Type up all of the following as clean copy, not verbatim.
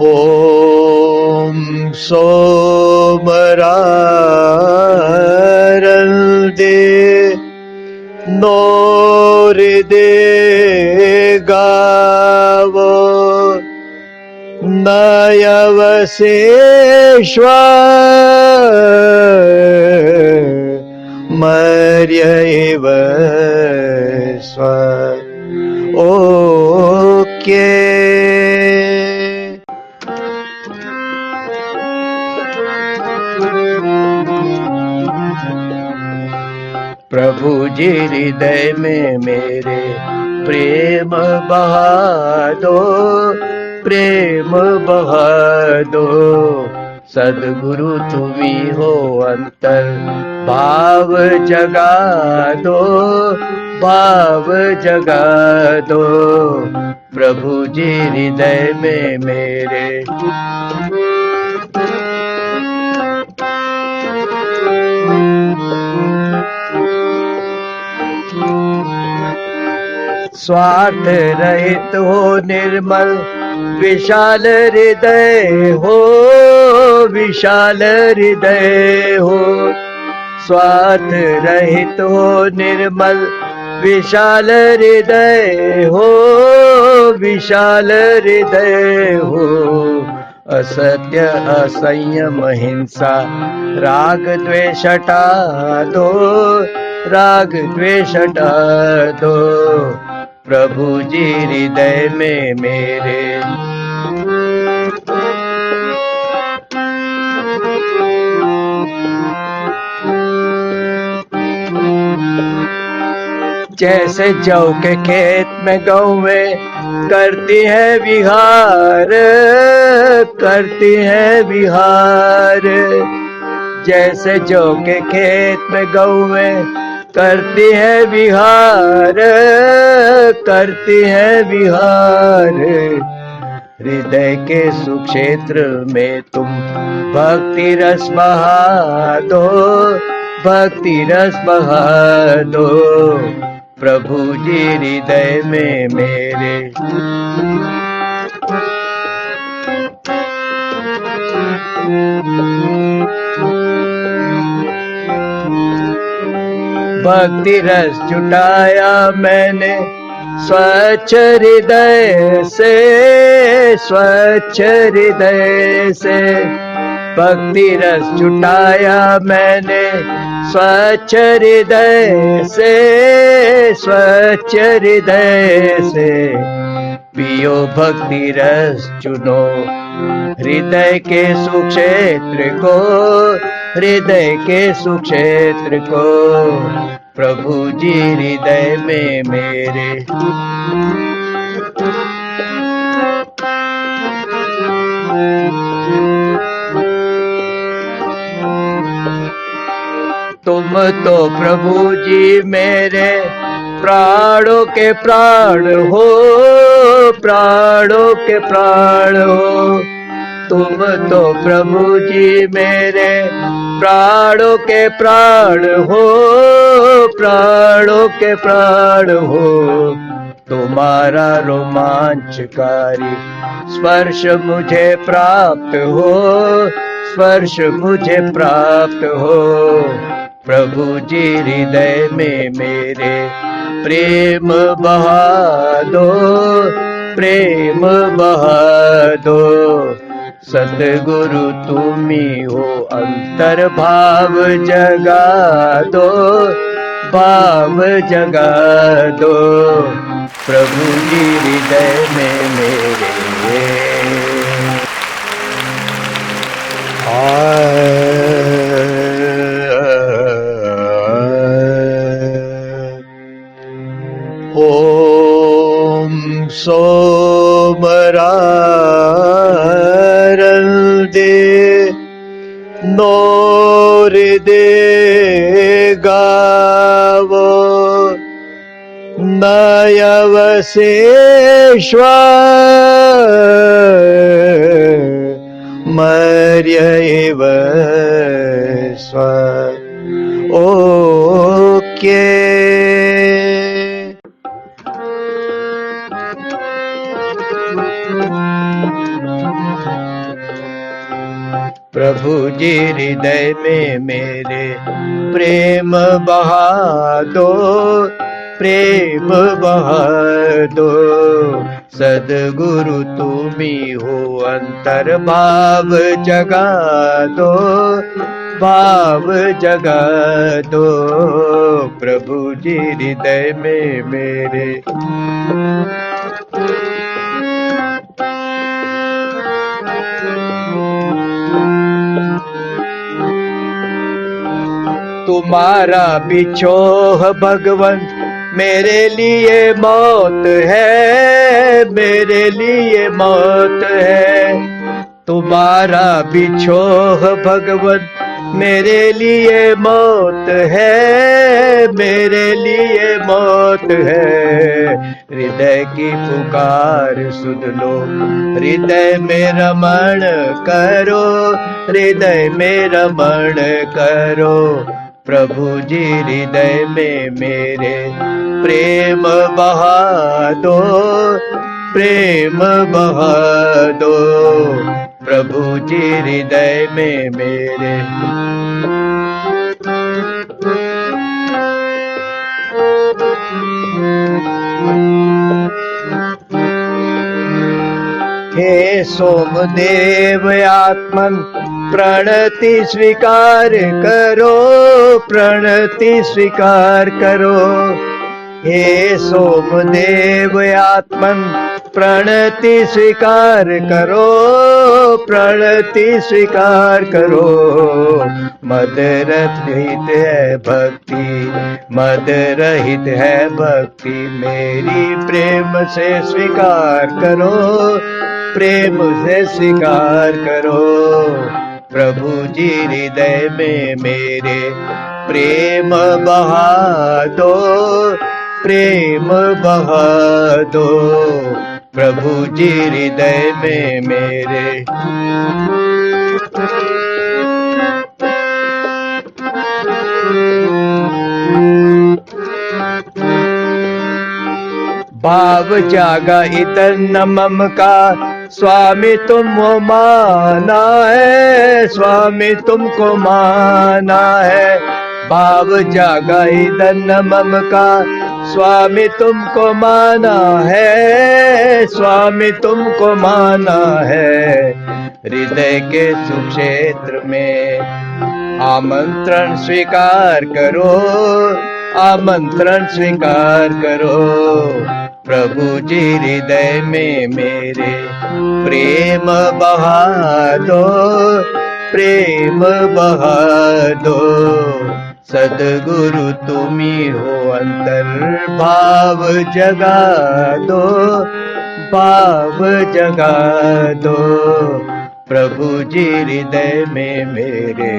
ओम सोमरारंदे नोरिदे गावो नयवसेश्वर मर्यैव स्व ओके। प्रभु जी हृदय में मेरे प्रेम बहा दो, प्रेम बहा दो। सद्गुरु तुम्ही हो अंतर भाव जगा दो, भाव जगा दो। प्रभु जी हृदय में मेरे स्वार्थ रहित हो निर्मल विशाल हृदय हो, विशाल हृदय हो। स्वार्थ रहित हो निर्मल विशाल हृदय हो, विशाल हृदय हो। असत्य असंयम हिंसा राग द्वेष हटा दो, राग द्वेष हटा दो। प्रभु जी हृदय में मेरे जैसे जौ के खेत में गौएं करती है विहार, करती है विहार। जैसे जौ के खेत में गौएं करती है विहार, करती है विहार। हृदय के सुक्षेत्र में तुम भक्ति रस बहा दो, भक्ति रस बहा दो। प्रभु जी हृदय में मेरे भक्ति रस जुटाया मैंने स्वच्छ हृदय से, स्वच्छ हृदय से। भक्ति रस जुटाया मैंने स्वच्छ हृदय से, स्वच्छ हृदय से। पियो भक्ति रस चुनो हृदय के सुक्षेत्र को, हृदय के सुक्षेत्र को। प्रभु जी हृदय में मेरे तुम तो प्रभु जी मेरे प्राणों के प्राण हो, प्राणों के प्राण हो। तुम तो प्रभु जी मेरे प्राणों के प्राण हो, प्राणों के प्राण हो। तुम्हारा रोमांचकारी स्पर्श मुझे प्राप्त हो, स्पर्श मुझे प्राप्त हो। प्रभु जी हृदय में मेरे प्रेम बहा दो, प्रेम बहा दो। सतगुरु तुम्ही हो अंतर भाव जगा दो, भाव जगा दो। प्रभु जी हृदय में मेरे ओम सोमरारंदे नोरिदे गावो नयवसेश्वर मर्यैव स्व ओके। जी हृदय में मेरे प्रेम बहा दो, प्रेम बहा दो। सद्गुरु तुमी हो अंतर भाव जगा दो, भाव जगा दो। प्रभु जी हृदय में मेरे तुम्हारा बिछोह भगवंत मेरे लिए मौत है, मेरे लिए मौत है। तुम्हारा बिछोह भगवंत मेरे लिए मौत है, मेरे लिए मौत है। हृदय की पुकार सुन लो, हृदय में रमण करो, हृदय में रमण करो। प्रभु जी हृदय में मेरे प्रेम बहा दो, प्रेम बहा दो। प्रभु जी हृदय में मेरे हे सोमदेव आत्मन प्रणति स्वीकार करो, प्रणति स्वीकार करो। हे सोमदेव आत्मन प्रणति स्वीकार करो, प्रणति स्वीकार करो। मद रहित है भक्ति, मद रहित है भक्ति मेरी, प्रेम से स्वीकार करो, प्रेम से स्वीकार करो। प्रभु जी हृदय में मेरे प्रेम बहा दो, प्रेम बहा दो। प्रभु जी हृदय में मेरे भाव जागा इधर न मम का, स्वामी तुमको माना है, स्वामी तुमको माना है। भाव जागा इधर न मम का, स्वामी तुमको माना है, स्वामी तुमको माना है। हृदय के सुक्षेत्र में आमंत्रण स्वीकार करो, आमंत्रण स्वीकार करो। प्रभु जी हृदय में मेरे प्रेम बहा दो, प्रेम बहा दो। सद्गुरु तुमी हो अंतर भाव जगा दो, भाव जगा दो। प्रभु जी हृदय में मेरे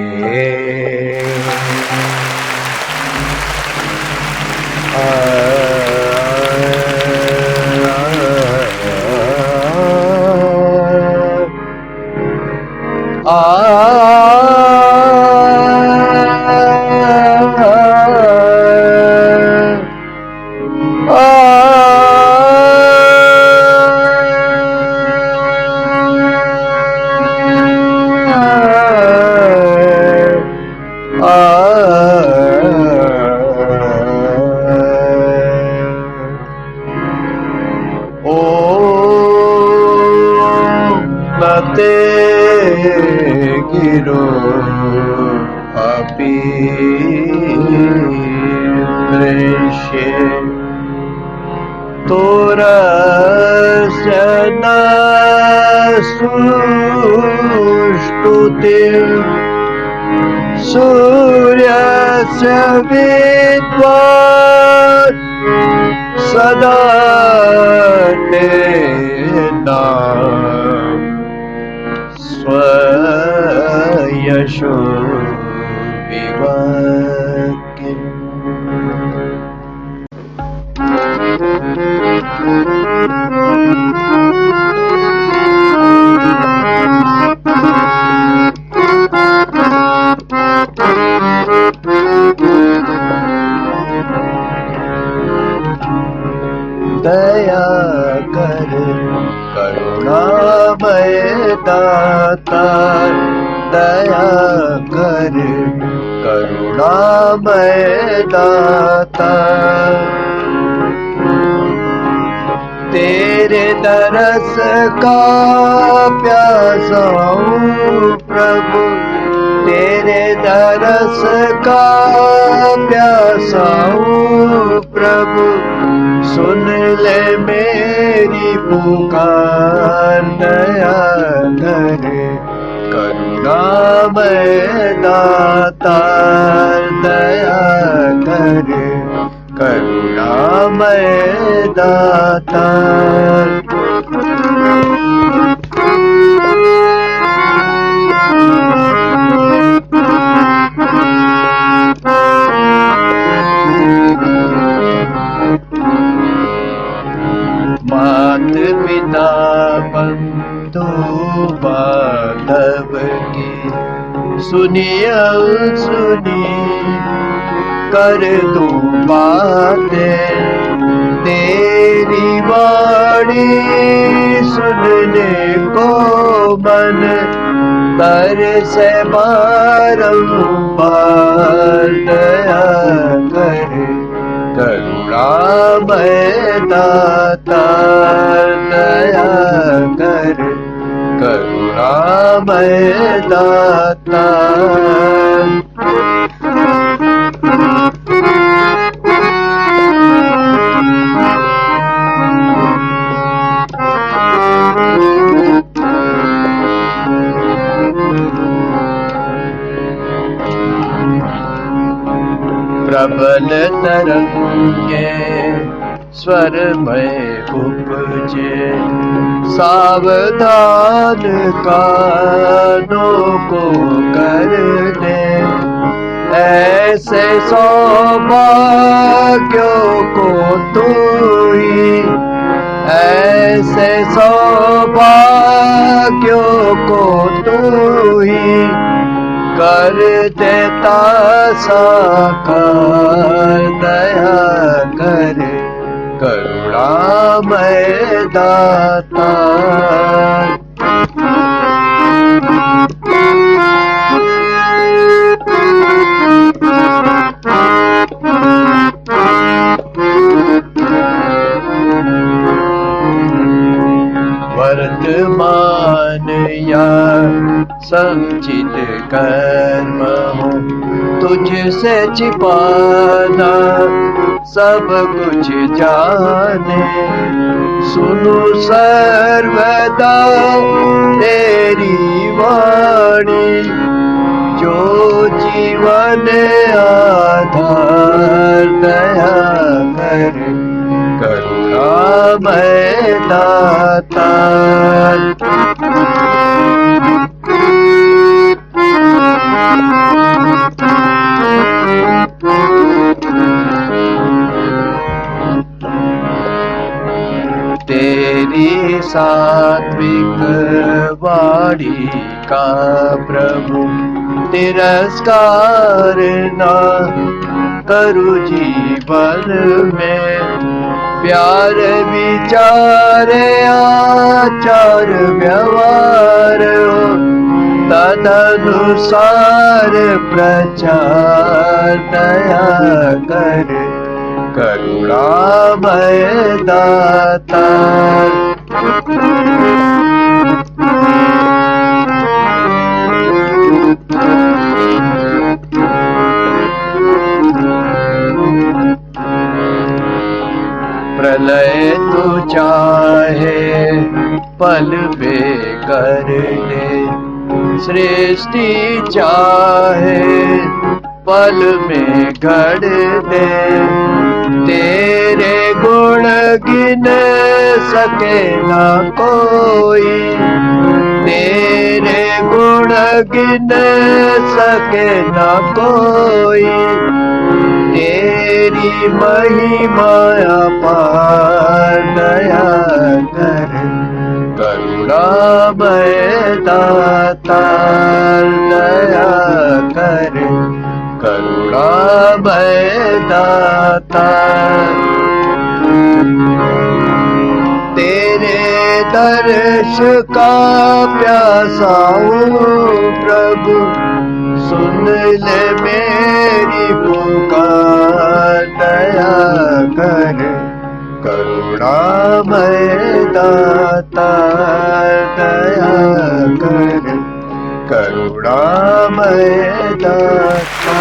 गिरो अपि दृश्य तोरस्य न सुष्टुते सूर्यस्य विद्वान् सदा तेना स्वयशो विवाक्य। दया कर करुणामय दाता, दया कर करुणामय दाता। तेरे दरस का प्यासा हूँ प्रभु, तेरे दरस का प्यासा हूँ प्रभु, सुन ले मेरी पुकार। दया कर करुणामय दाता, दया कर करुणामय दाता। मात पिता बंधु बांधव की सुनी अनसुनी कर तू बातें, तेरी वाणी सुनने को मन कर से बारंबार। दया कर करुणामय दाता, दया कर करुणामय दाता। प्रबल तरंगे स्वर में उपजे, सावधान कानों को कर दे। ऐसे सौभाग्यों को तू ही, ऐसे सौभाग्यों को तू ही कर देता साकार। दया कर करुणामय दाता। वर्तमान या संचित कर्म हो, तुझसे छिपाना सब कुछ जाने। सुनो सर्वदा तेरी वाणी, जो जीवन आधार। दया कर करुणामय दाता। तेरी सात्विक वाणी का प्रभु तिरस्कार ना करु जीवन में। प्यार विचार आचार व्यवहार हो, तदनुसार प्रचार। दया कर करुणामय दाता। प्रलय तू चाहे पल पे कर दे, सृष्टि चाहे पल में गढ़ दे। तेरे गुण गिन सके ना कोई, तेरे गुण गिन सके ना कोई। तेरी महिमा अपार। दया कर करुणामय दाता। दया कर करुणामय दाता। तेरे दर्श का प्यासा हूँ प्रभु, सुन ले मेरी पुकार, दया कर करुणामय दाता, दया कर करुणामय दाता।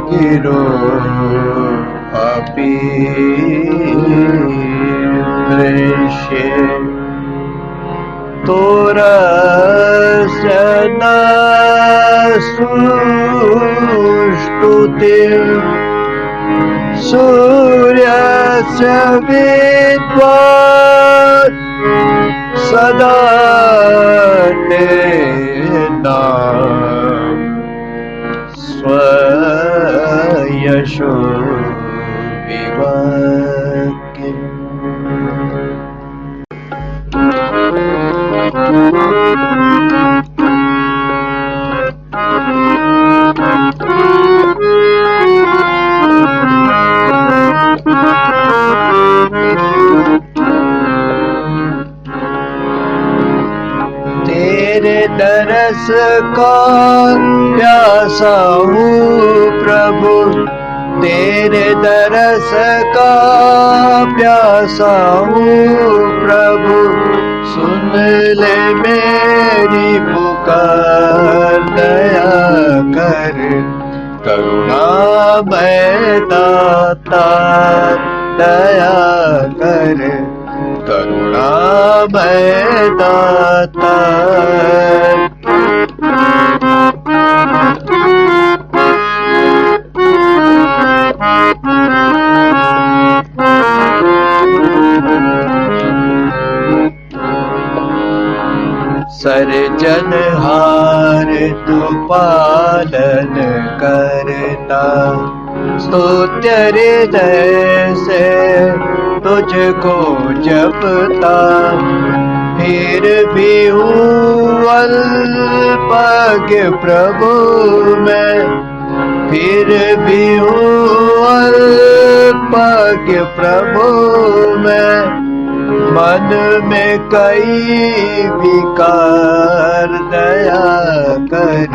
गिरो अपि दृश्य तोरस्य न सुष्टुते, सूर्यस्य विद्वान् सदा तेना स्वयशो विवाक्य। तेरे दरस का प्यासा हूँ प्रभु, तेरे दरस का प्यासा हूँ प्रभु, सुन ले मेरी पुकार, दया कर करुणामय दाता, दया कर करुणामय दाता। सर्जनहार तू पालन करता, स्तुत्य हृदय से तुझको जपता, फिर भी हूँ अल्पज्ञ प्रभु मैं, फिर भी हूँ अल्पज्ञ प्रभु मैं, मन में कई विकार, दया कर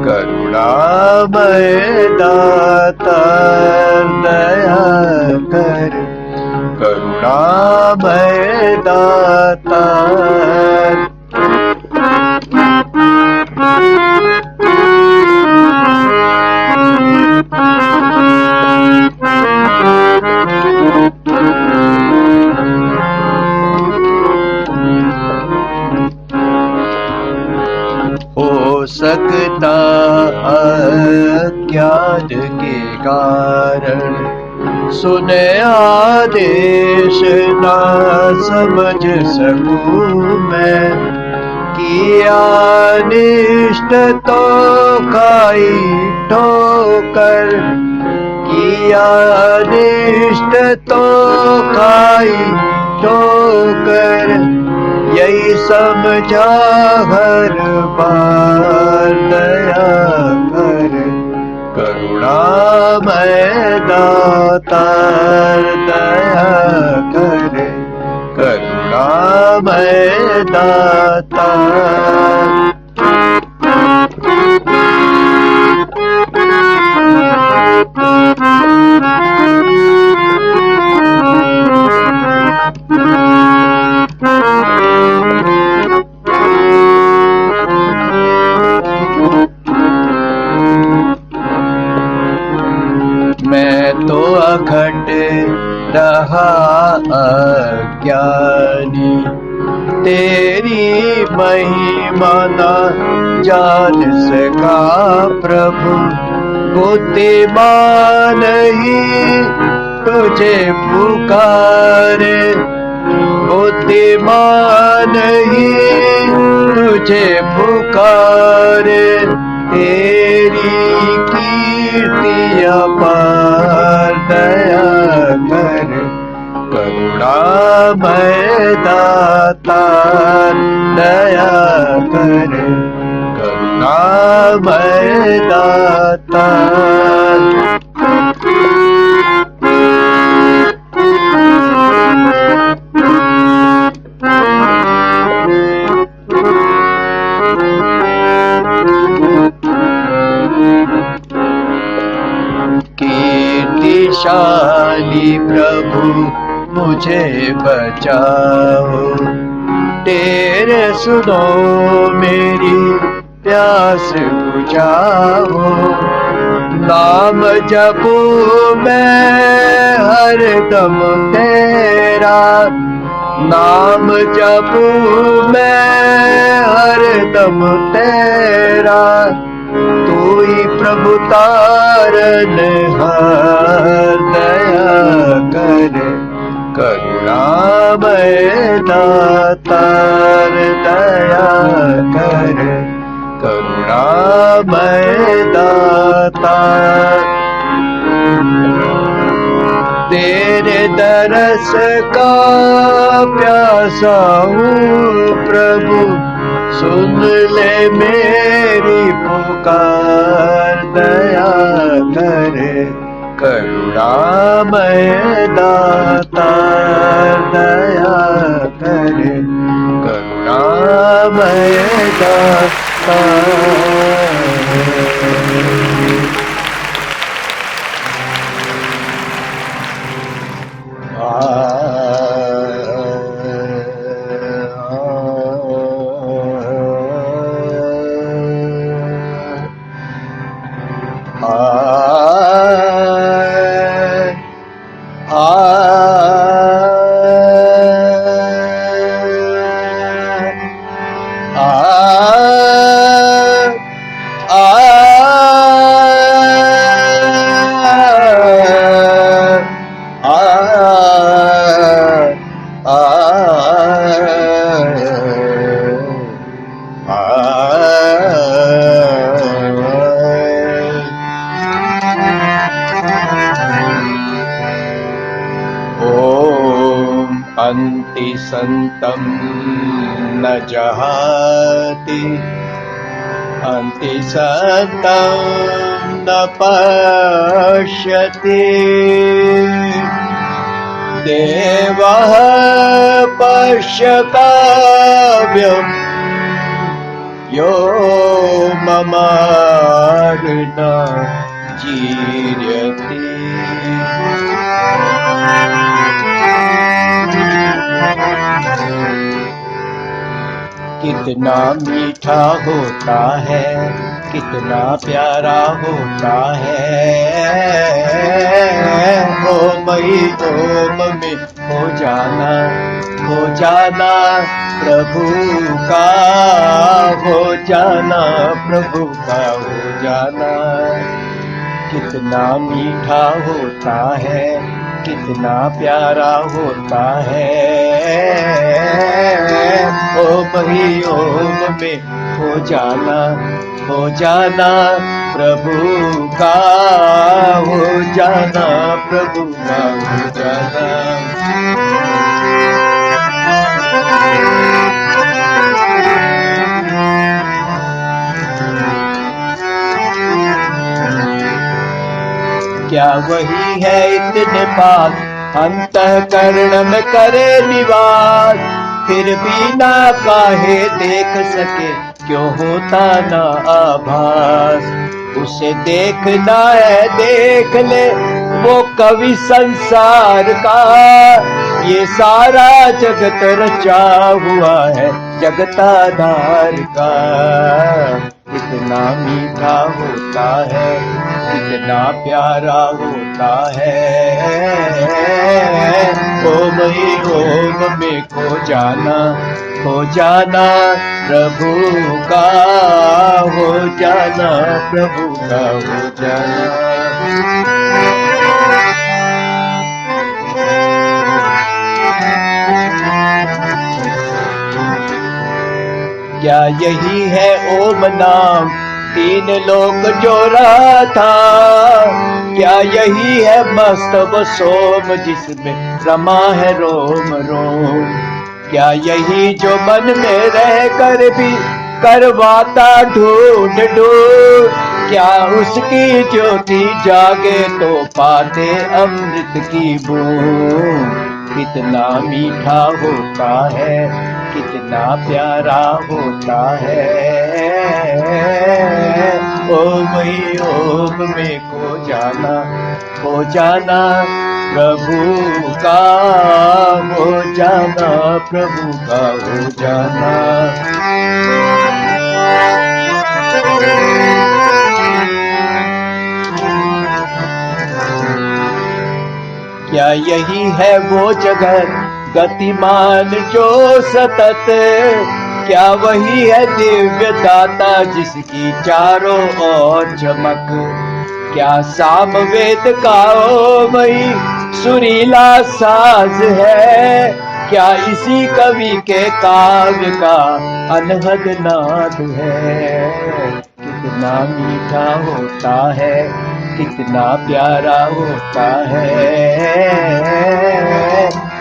करुणामय दाता, दया कर करुणामय दाता। हो सकता अज्ञान के कारण, सुने आदेश ना समझ सकूं मैं, किया निष्ठ तो खाई ठोकर, किया निष्ठ तो खाई ठोकर, यही समझा हर बार, दया कर करुणामय दाता, दया कर करुणामय दाता। मैं तो अखंड रहा अज्ञानी, तेरी महिमा ना जान सका प्रभु, बुद्धिमान ही तुझे पुकारे, बुद्धिमान ही तुझे पुकारे। तेरी कीर्ति अपार, दया कर करुणामय दातार, दया कर करुणामय दातार। कीर्तिशाली प्रभु मुझे बचाओ, तेरे सुनो मेरी प्यास बुझाओ। नाम जपूं मैं हर दम तेरा, नाम जपूं मैं हर दम तेरा। तू ही प्रभु तारनहार, दया कर करुणामय दातार, दया कर करुणामय दातार। तेरे दरस का प्यासा हूँ प्रभु, सुन ले मेरी पुकार, दया कर करुणामय दातार, दया कर करुणामय दातार। अंति संतं न जहाति, अंति संतं न पश्यति। देवः पश्य काव्यम् यो ममार्न जीर्यति। कितना मीठा होता है, कितना प्यारा होता है, ओम ही ओम में हो जाना प्रभु का, हो जाना प्रभु का, हो जाना। कितना मीठा होता है, कितना प्यारा होता है, ओम ही ओम में हो जाना प्रभु का, हो जाना प्रभु का, हो जाना। क्या वही है इतने पास, अंतःकरण में करे निवास, फिर भी ना काहे देख सके, क्यों होता ना आभास। उसे देखना है देख ले, वो कवि संसार का, ये सारा जगत रचा हुआ है जगताधार का। इस कितना मीठा होता है, कितना प्यारा होता है। ओम ही ओम में खो जाना प्रभु का, हो जाना प्रभु का, हो जाना। क्या यही है ओम नाम तीन लोक जोड़ा था? क्या यही है मस्तब सोम जिसमें रमा है रोम रोम? क्या यही जो मन में रह कर भी करवाता ढूंढ ढूंढ? क्या उसकी ज्योति जागे तो पाते अमृत की बूंद? कितना मीठा होता है, कितना प्यारा होता है। ओम ही ओम में खो जाना प्रभु का, हो जाना प्रभु का, हो जाना। क्या यही है वो जगत गतिमान जो सतत? क्या वही है दिव्य दाता जिसकी चारों ओर चमक? क्या सामवेद का ओमई सुरीला साज है? क्या इसी कवि के काव्य का अनहद नाद है? कितना मीठा होता है, कितना प्यारा होता है।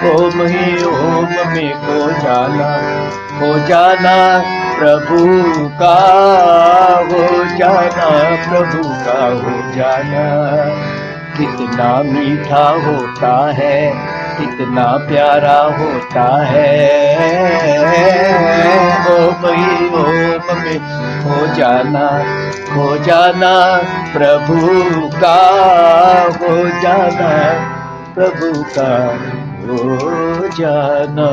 ओम ही ओम में खो जाना प्रभु का, हो जाना प्रभु का, हो जाना। कितना मीठा होता है, कितना प्यारा होता है। ओम ही ओम में खो जाना प्रभु का, हो जाना प्रभु का, हो जाना।